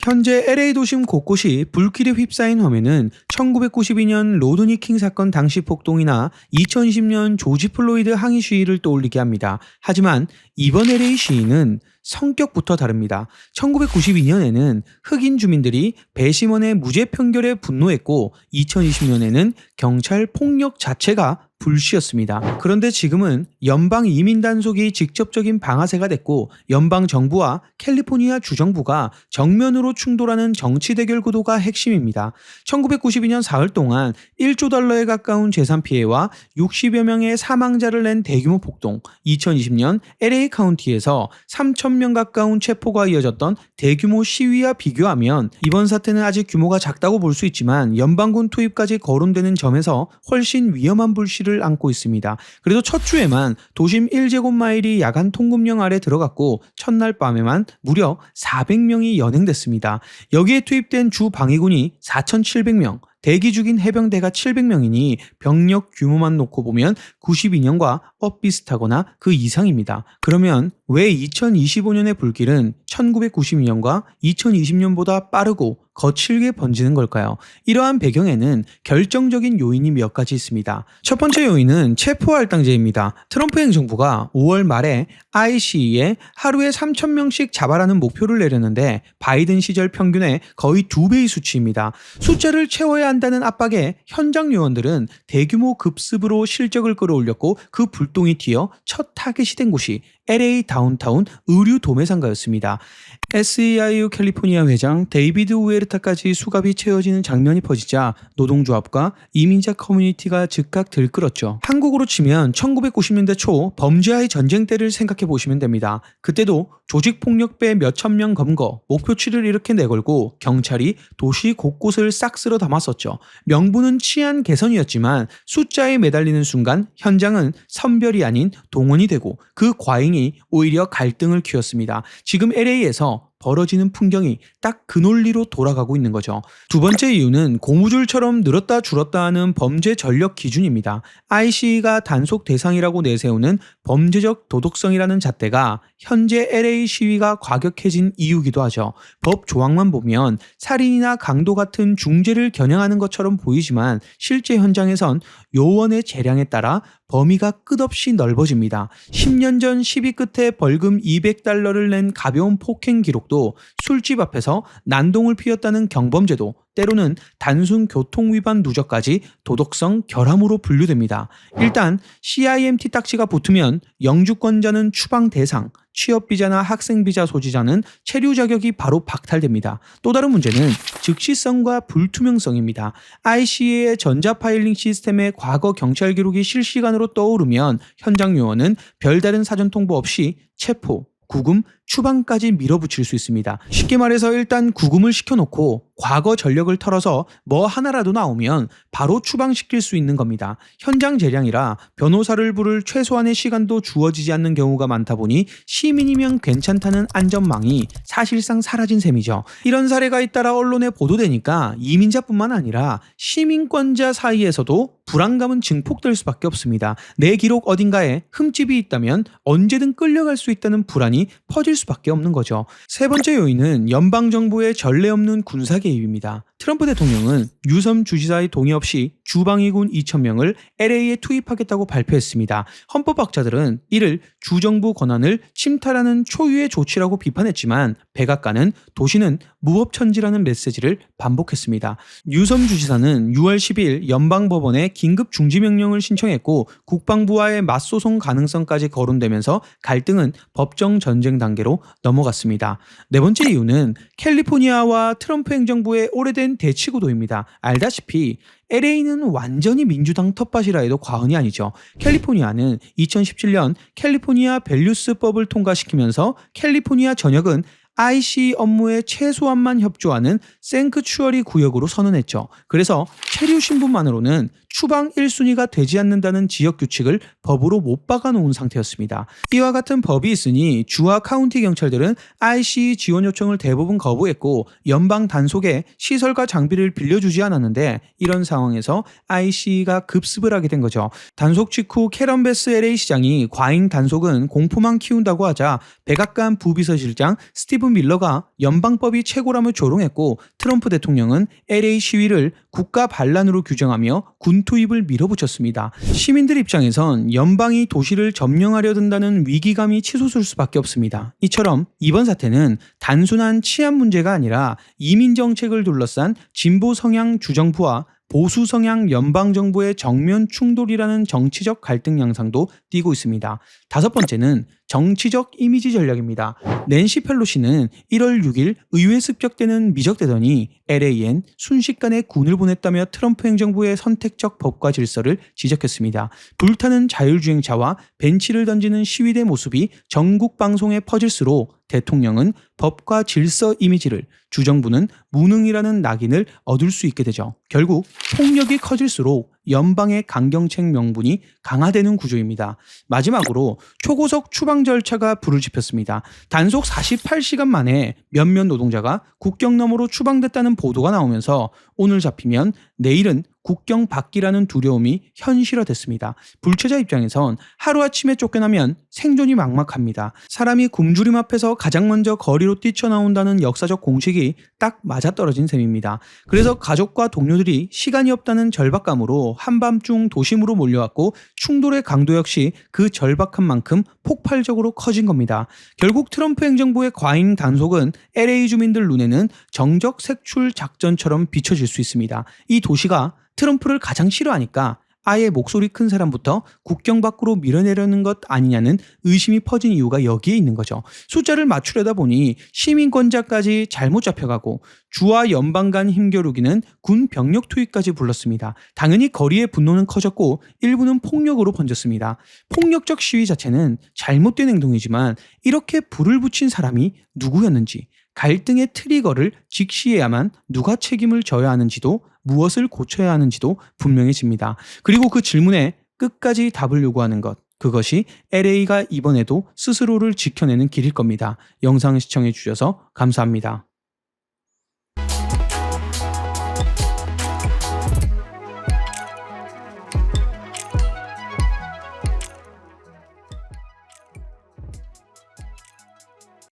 현재 LA 도심 곳곳이 불길에 휩싸인 화면은 1992년 로드니 킹 사건 당시 폭동이나 2020년 조지 플로이드 항의 시위를 떠올리게 합니다. 하지만 이번 LA 시위는 성격부터 다릅니다. 1992년에는 흑인 주민들이 배심원의 무죄 판결에 분노했고 2020년에는 경찰 폭력 자체가 불씨였습니다. 그런데 지금은 연방 이민 단속이 직접적인 방아쇠가 됐고 연방 정부와 캘리포니아 주정부가 정면으로 충돌하는 정치 대결 구도가 핵심입니다. 1992년 사흘 동안 1조 달러에 가까운 재산 피해와 60여 명의 사망자를 낸 대규모 폭동, 2020년 LA 카운티에서 3,000명 가까운 체포가 이어졌던 대규모 시위와 비교하면 이번 사태는 아직 규모가 작다고 볼 수 있지만 연방군 투입까지 거론되는 점에서 훨씬 위험한 불씨를 안고 있습니다. 그래도 첫 주에만 도심 1제곱마일이 야간 통금령 아래 들어갔고 첫날 밤에만 무려 400명이 연행됐습니다. 여기에 투입된 주 방위군이 4,700명, 대기 중인 해병대가 700명이니 병력 규모만 놓고 보면 92년과 엇비슷하거나 그 이상입니다. 그러면 왜 2025년의 불길은 1992년과 2020년보다 빠르고 거칠게 번지는 걸까요? 이러한 배경에는 결정적인 요인이 몇 가지 있습니다. 첫 번째 요인은 체포할당제입니다. 트럼프 행정부가 5월 말에 ICE에 하루에 3,000명씩 잡아라는 목표를 내렸는데 바이든 시절 평균의 거의 2배의 수치입니다. 숫자를 채워야 한다는 압박에 현장 요원들은 대규모 급습으로 실적을 끌어올렸고 그 불똥이 튀어 첫 타겟이 된 곳이 LA 다운타운 의류 도매상가였습니다. SEIU 캘리포니아 회장 데이비드 우에르타까지 수갑이 채워지는 장면이 퍼지자 노동조합과 이민자 커뮤니티가 즉각 들끓었죠. 한국으로 치면 1990년대 초 범죄와의 전쟁 때를 생각해 보시면 됩니다. 그때도 조직폭력배 몇천 명 검거, 목표치를 이렇게 내걸고 경찰이 도시 곳곳을 싹 쓸어 담았었죠. 명분은 치안 개선이었지만 숫자에 매달리는 순간 현장은 선별이 아닌 동원이 되고 그 과잉이 오히려 갈등을 키웠습니다. 지금 LA에서 벌어지는 풍경이 딱 그 논리로 돌아가고 있는 거죠. 두 번째 이유는 고무줄처럼 늘었다 줄었다 하는 범죄 전력 기준입니다. ICE가 단속 대상이라고 내세우는 범죄적 도덕성이라는 잣대가 현재 LA 시위가 과격해진 이유기도 하죠. 법 조항만 보면 살인이나 강도 같은 중죄를 겨냥하는 것처럼 보이지만 실제 현장에선 요원의 재량에 따라 범위가 끝없이 넓어집니다. 10년 전 시비 끝에 벌금 200달러를 낸 가벼운 폭행 기록도 술집 앞에서 난동을 피웠다는 경범죄도 때로는 단순 교통위반 누적까지 도덕성 결함으로 분류됩니다. 일단 CIMT 딱지가 붙으면 영주권자는 추방 대상, 취업비자나 학생비자 소지자는 체류 자격이 바로 박탈됩니다. 또 다른 문제는 즉시성과 불투명성입니다. ICA의 전자파일링 시스템에 과거 경찰 기록이 실시간으로 떠오르면 현장 요원은 별다른 사전 통보 없이 체포, 구금, 추방까지 밀어붙일 수 있습니다. 쉽게 말해서 일단 구금을 시켜놓고 과거 전력을 털어서 뭐 하나라도 나오면 바로 추방시킬 수 있는 겁니다. 현장 재량이라 변호사를 부를 최소한의 시간도 주어지지 않는 경우가 많다 보니 시민이면 괜찮다는 안전망이 사실상 사라진 셈이죠. 이런 사례가 잇따라 언론에 보도되니까 이민자뿐만 아니라 시민권자 사이에서도 불안감은 증폭될 수밖에 없습니다. 내 기록 어딘가에 흠집이 있다면 언제든 끌려갈 수 있다는 불안이 퍼질 수밖에 없는 거죠. 세 번째 요인은 연방정부의 전례 없는 군사 개입입니다. 트럼프 대통령은 유섬 주지사의 동의 없이 주방위군 2,000명을 LA에 투입하겠다고 발표했습니다. 헌법학자들은 이를 주정부 권한을 침탈하는 초유의 조치라고 비판했지만 백악관은 도시는 무법천지라는 메시지를 반복했습니다. 유섬 주지사는 6월 10일 연방법원에 긴급 중지명령을 신청했고 국방부와의 맞소송 가능성까지 거론되면서 갈등은 법정 전쟁 단계로 넘어갔습니다. 네 번째 이유는 캘리포니아와 트럼프 행정부의 오래된 대치구도입니다. 알다시피 LA는 완전히 민주당 텃밭이라 해도 과언이 아니죠. 캘리포니아는 2017년 캘리포니아 밸류스법을 통과시키면서 캘리포니아 전역은 ICE 업무에 최소한만 협조하는 생크추어리 구역으로 선언했죠. 그래서 체류 신분만으로는 추방 1순위가 되지 않는다는 지역 규칙을 법으로 못 박아놓은 상태였습니다. 이와 같은 법이 있으니 주와 카운티 경찰들은 ICE 지원 요청을 대부분 거부했고 연방 단속에 시설과 장비를 빌려주지 않았는데 이런 상황에서 ICE가 급습을 하게 된 거죠. 단속 직후 캐런 베스 LA 시장이 과잉 단속은 공포만 키운다고 하자 백악관 부비서실장 스티븐 밀러가 연방법이 최고람을 조롱했고 트럼프 대통령은 LA 시위를 국가 반란으로 규정하며 군 투입을 밀어붙였습니다. 시민들 입장에선 연방이 도시를 점령하려 든다는 위기감이 치솟을 수밖에 없습니다. 이처럼 이번 사태는 단순한 치안 문제가 아니라 이민 정책을 둘러싼 진보 성향 주정부와 보수 성향 연방정부의 정면 충돌이라는 정치적 갈등 양상도 띠고 있습니다. 다섯 번째는 정치적 이미지 전략입니다. 낸시 펠로시는 1월 6일 의회 습격되는 미적대더니 LA엔 순식간에 군을 보냈다며 트럼프 행정부의 선택적 법과 질서를 지적했습니다. 불타는 자율주행차와 벤치를 던지는 시위대 모습이 전국 방송에 퍼질수록 대통령은 법과 질서 이미지를, 주정부는 무능이라는 낙인을 얻을 수 있게 되죠. 결국 폭력이 커질수록 연방의 강경책 명분이 강화되는 구조입니다. 마지막으로 초고속 추방 절차가 불을 지폈습니다. 단속 48시간 만에 몇몇 노동자가 국경 너머로 추방됐다는 보도가 나오면서 오늘 잡히면 내일은 국경 밖이라는 두려움이 현실화됐습니다. 불체자 입장에선 하루아침에 쫓겨나면 생존이 막막합니다. 사람이 굶주림 앞에서 가장 먼저 거리로 뛰쳐나온다는 역사적 공식이 딱 맞아떨어진 셈입니다. 그래서 가족과 동료들이 시간이 없다는 절박감으로 한밤중 도심으로 몰려왔고 충돌의 강도 역시 그 절박한 만큼 폭발적으로 커진 겁니다. 결국 트럼프 행정부의 과잉 단속은 LA 주민들 눈에는 정적 색출 작전처럼 비춰질 수 있습니다. 이 도시가 트럼프를 가장 싫어하니까 아예 목소리 큰 사람부터 국경 밖으로 밀어내려는 것 아니냐는 의심이 퍼진 이유가 여기에 있는 거죠. 숫자를 맞추려다 보니 시민권자까지 잘못 잡혀가고 주와 연방 간 힘겨루기는 군 병력 투입까지 불렀습니다. 당연히 거리의 분노는 커졌고 일부는 폭력으로 번졌습니다. 폭력적 시위 자체는 잘못된 행동이지만 이렇게 불을 붙인 사람이 누구였는지, 갈등의 트리거를 직시해야만 누가 책임을 져야 하는지도 무엇을 고쳐야 하는지도 분명해집니다. 그리고 그 질문에 끝까지 답을 요구하는 것, 그것이 LA가 이번에도 스스로를 지켜내는 길일 겁니다. 영상 시청해 주셔서 감사합니다.